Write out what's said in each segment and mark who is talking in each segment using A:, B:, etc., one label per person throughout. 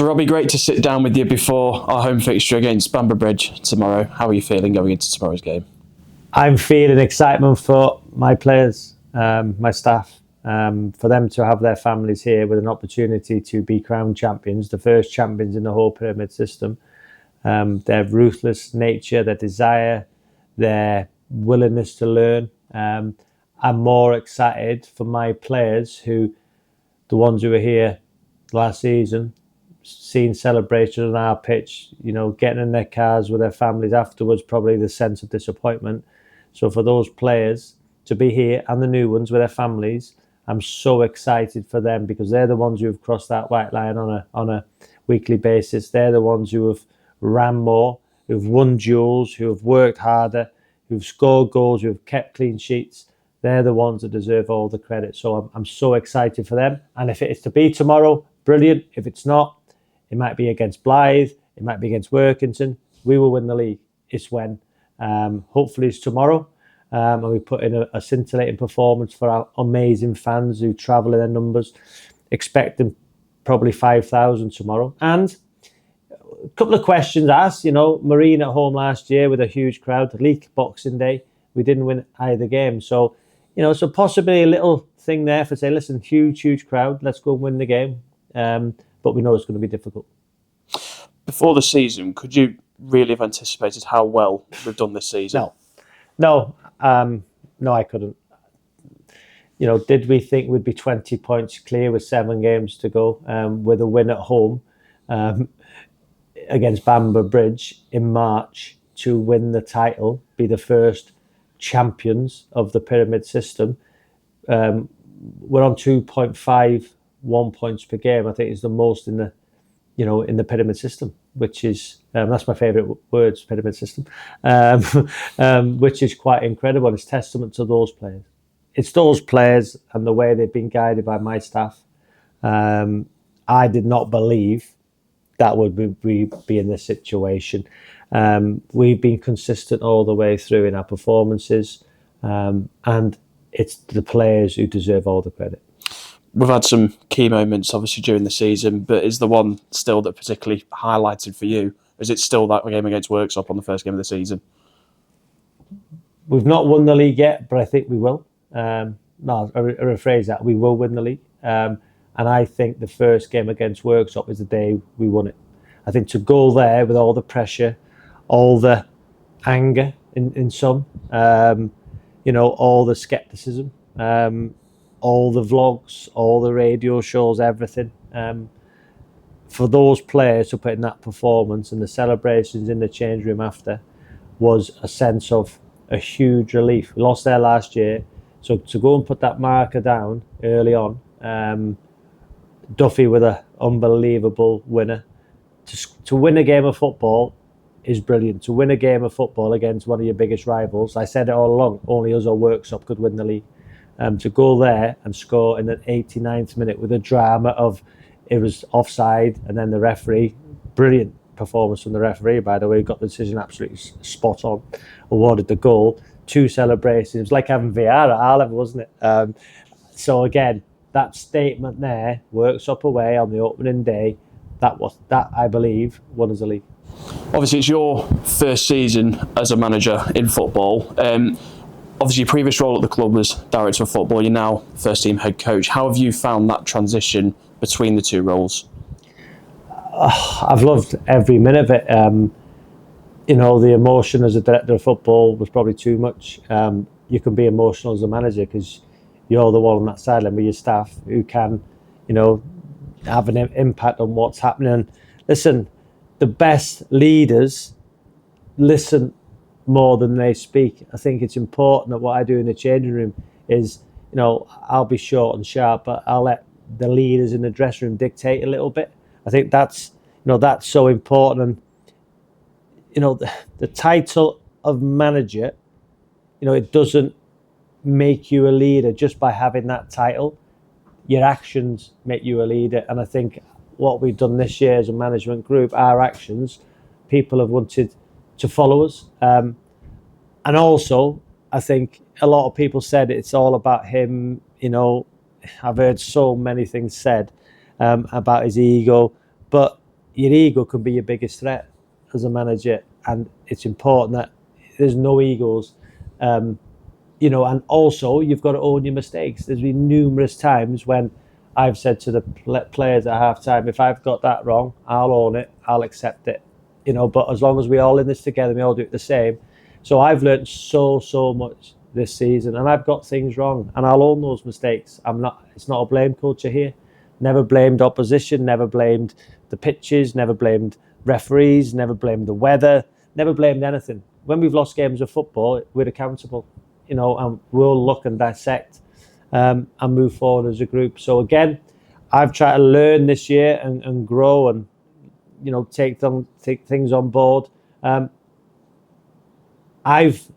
A: So Robbie, great to sit down with you before our home fixture against Bamber Bridge tomorrow. How are you feeling going into tomorrow's game?
B: I'm feeling excitement for my players, my staff, for them to have their families here with an opportunity to be crowned champions, the first champions in the whole pyramid system. Their ruthless nature, their desire, their willingness to learn. I'm more excited for my players, the ones who were here last season, seeing celebrations on our pitch, getting in their cars with their families afterwards, probably the sense of disappointment. So for those players to be here and the new ones with their families, I'm so excited for them because they're the ones who have crossed that white line on a weekly basis. They're the ones who have ran more, who've won duels, who have worked harder, who've scored goals, who have kept clean sheets. They're the ones that deserve all the credit. So I'm so excited for them. And if it is to be tomorrow, brilliant. If it's not, it might be against Blythe. It might be against Workington. We will win the league. It's when. Hopefully it's tomorrow. And we put in a scintillating performance for our amazing fans who travel in their numbers. Expecting probably 5,000 tomorrow. And a couple of questions asked. Marine at home last year with a huge crowd. Leek Boxing Day. We didn't win either game. So, so possibly a little thing there for say, listen, huge crowd. Let's go and win the game. But we know it's going to be difficult.
A: Before the season, could you really have anticipated how well we've done this season?
B: No, I couldn't. Did we think we'd be 20 points clear with 7 games to go, with a win at home against Bamber Bridge in March to win the title, be the first champions of the pyramid system? We're on 2.51 points per game. I think it's the most in the pyramid system, which is that's my favourite words, pyramid system, which is quite incredible. And it's testament to those players. It's those players and the way they've been guided by my staff. I did not believe that would be in this situation. We've been consistent all the way through in our performances, and it's the players who deserve all the credit.
A: We've had some key moments, obviously, during the season, but is the one still that particularly highlighted for you? Is it still that game against Worksop on the first game of the season?
B: We've not won the league yet, but I think we will. I rephrase that. We will win the league. And I think the first game against Worksop is the day we won it. I think to go there with all the pressure, all the anger in some, all the scepticism, all the vlogs, all the radio shows, everything. For those players to put in that performance and the celebrations in the change room after was a sense of a huge relief. We lost there last year, so to go and put that marker down early on, Duffy with an unbelievable winner. To win a game of football is brilliant. To win a game of football against one of your biggest rivals, I said it all along, only us or Worksop could win the league. To go there and score in the 89th minute with a drama of it was offside and then the referee, brilliant performance from the referee, by the way, got the decision absolutely spot on, awarded the goal, 2 celebrations. It was like having VR at our level, wasn't it? So again, that statement there works up away on the opening day. That I believe won us the league.
A: Obviously, it's your first season as a manager in football. Obviously, your previous role at the club was director of football. You're now first team head coach. How have you found that transition between the two roles?
B: I've loved every minute of it. The emotion as a director of football was probably too much. You can be emotional as a manager because you're the one on that sideline with your staff who can, have an impact on what's happening. And listen, the best leaders listen more than they speak. I think it's important that what I do in the changing room is, I'll be short and sharp, but I'll let the leaders in the dressing room dictate a little bit. I think that's so important. And, the title of manager, it doesn't make you a leader just by having that title. Your actions make you a leader. And I think what we've done this year as a management group, our actions, people have wanted to follow us. And also, I think a lot of people said it's all about him. I've heard so many things said about his ego. But your ego can be your biggest threat as a manager, and it's important that there's no egos. You know, and also you've got to own your mistakes. There's been numerous times when I've said to the players at half-time, if I've got that wrong, I'll own it, I'll accept it. You know, but as long as we're all in this together, we all do it the same. So I've learned so much this season, and I've got things wrong, and I'll own those mistakes. It's not a blame culture here. Never blamed opposition, never blamed the pitches, never blamed referees, never blamed the weather, never blamed anything. When we've lost games of football, we're accountable, you know, and we'll look and dissect and move forward as a group. So again, I've tried to learn this year and grow and, you know, take things on board. I've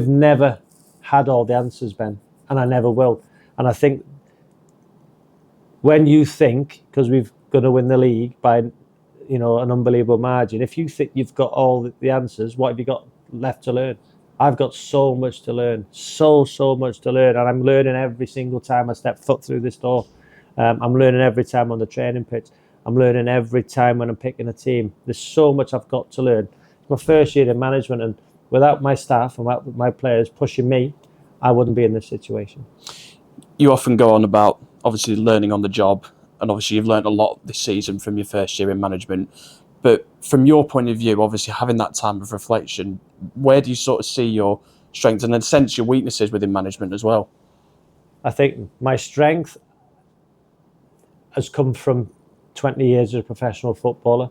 B: never had all the answers, Ben, and I never will. And I think when you think, because we're going to win the league by, you know, an unbelievable margin, if you think you've got all the answers, what have you got left to learn? I've got so much to learn, so much to learn, and I'm learning every single time I step foot through this door. I'm learning every time on the training pitch. I'm learning every time when I'm picking a team. There's so much I've got to learn. It's my first year in management, and without my staff and without my players pushing me, I wouldn't be in this situation.
A: You often go on about obviously learning on the job, and obviously you've learned a lot this season from your first year in management. But from your point of view, obviously having that time of reflection, where do you sort of see your strengths and then sense your weaknesses within management as well?
B: I think my strength has come from 20 years as a professional footballer.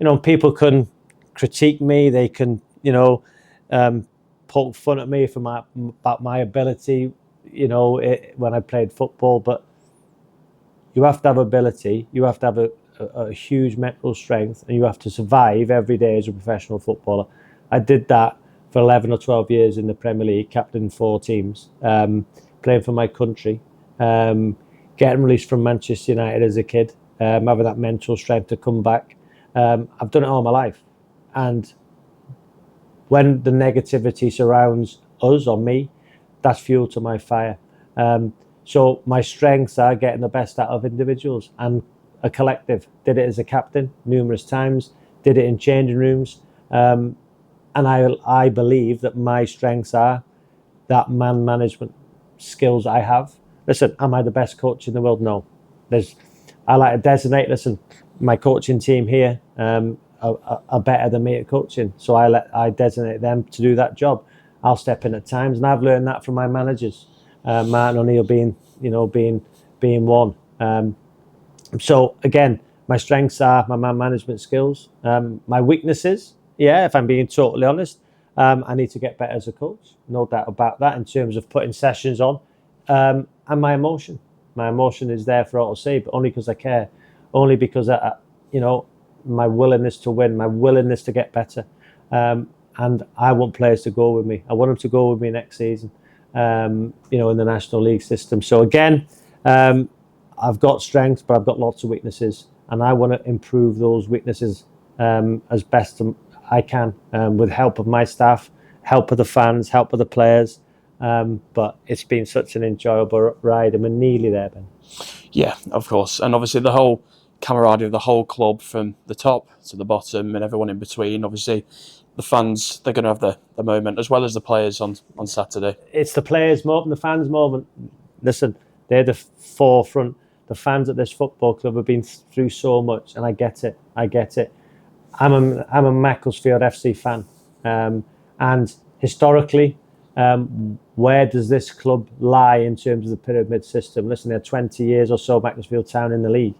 B: You know, people can critique me, they can, you know, poke fun at me about my ability, you know, when I played football. But you have to have ability, you have to have a huge mental strength, and you have to survive every day as a professional footballer. I did that for 11 or 12 years in the Premier League, captain 4 teams, playing for my country, getting released from Manchester United as a kid, having that mental strength to come back. I've done it all my life. And when the negativity surrounds us or me, that's fuel to my fire. So my strengths are getting the best out of individuals and a collective. Did it as a captain numerous times, did it in changing rooms. And I believe that my strengths are that man management skills I have. Listen, am I the best coach in the world? No. I like to designate, listen, my coaching team here are better than me at coaching. So I designate them to do that job. I'll step in at times, and I've learned that from my managers. Martin O'Neill being one. So again, my strengths are my man management skills. My weaknesses, if I'm being totally honest, I need to get better as a coach. No doubt about that in terms of putting sessions on. And my emotion. My emotion is there for all to see, but only because I care. Only because, my willingness to win, my willingness to get better. And I want players to go with me. I want them to go with me next season, in the National League system. So again, I've got strengths, but I've got lots of weaknesses. And I want to improve those weaknesses as best I can with help of my staff, help of the fans, help of the players. But it's been such an enjoyable ride, and we're nearly there, Ben.
A: Yeah, of course. And obviously the whole camaraderie of the whole club from the top to the bottom and everyone in between. Obviously, the fans, they're going to have the moment, as well as the players on Saturday. It's
B: the players' moment, the fans' moment. Listen, they're the forefront. The fans at this football club have been through so much, and I get it. I'm a Macclesfield FC fan. And historically, where does this club lie in terms of the pyramid system? Listen, they're 20 years or so Macclesfield Town in the league.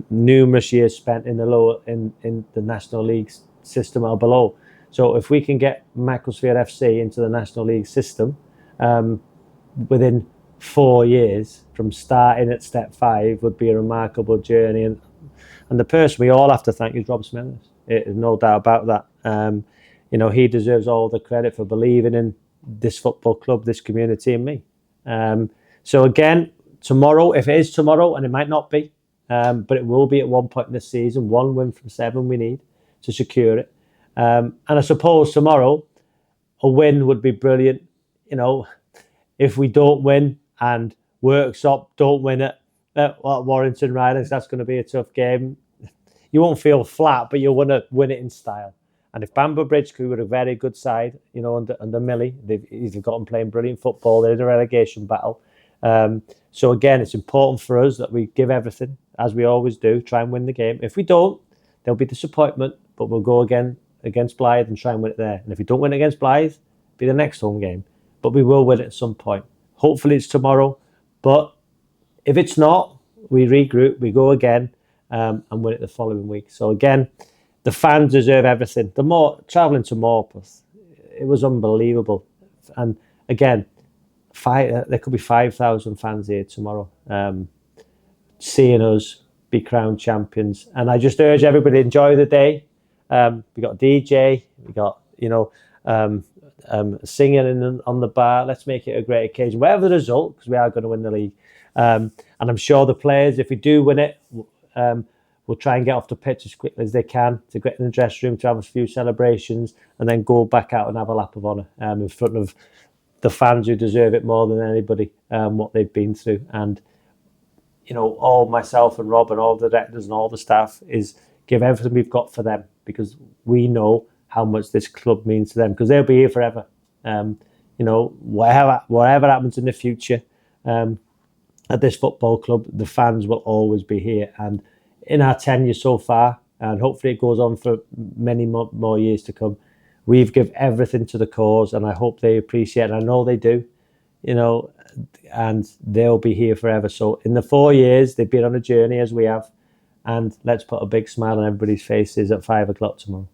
B: Numerous years spent in the National League system or below. So if we can get Macclesfield FC into the National League system within 4 years from starting at step 5 would be a remarkable journey. And the person we all have to thank is Rob Smith. There's no doubt about that. He deserves all the credit for believing in this football club, this community, and me. So again, tomorrow, if it is tomorrow, and it might not be, but it will be at one point in this season, 1 win from 7 we need to secure it. And I suppose tomorrow, a win would be brilliant. If we don't win and Worksop don't win it at Warrington Riders, that's going to be a tough game. you won't feel flat, but you'll want to win it in style. And if Bamber Bridge, who were a very good side, under Millie, they've got them playing brilliant football. They're in a relegation battle. So again, it's important for us that we give everything, as we always do, try and win the game. If we don't, there'll be disappointment, but we'll go again against Blythe and try and win it there. And if we don't win against Blythe, it'll be the next home game. But we will win it at some point. Hopefully it's tomorrow. But if it's not, we regroup, we go again, and win it the following week. So again, the fans deserve everything. Travelling to Morpeth, it was unbelievable. And again, there could be 5,000 fans here tomorrow, seeing us be crowned champions. And I just urge everybody to enjoy the day. We got a DJ, we got singing on the bar. Let's make it a great occasion, whatever the result, because we are going to win the league. And I'm sure the players, if we do win it, will try and get off the pitch as quickly as they can to get in the dressing room to have a few celebrations and then go back out and have a lap of honour in front of the fans who deserve it more than anybody, what they've been through. And, all myself and Rob and all the directors and all the staff is give everything we've got for them, because we know how much this club means to them, because they'll be here forever. Whatever happens in the future at this football club, the fans will always be here. And in our tenure so far, and hopefully it goes on for many more years to come, we've given everything to the cause, and I hope they appreciate it. I know they do, and they'll be here forever. So in the 4 years, they've been on a journey as we have, and let's put a big smile on everybody's faces at 5 o'clock tomorrow.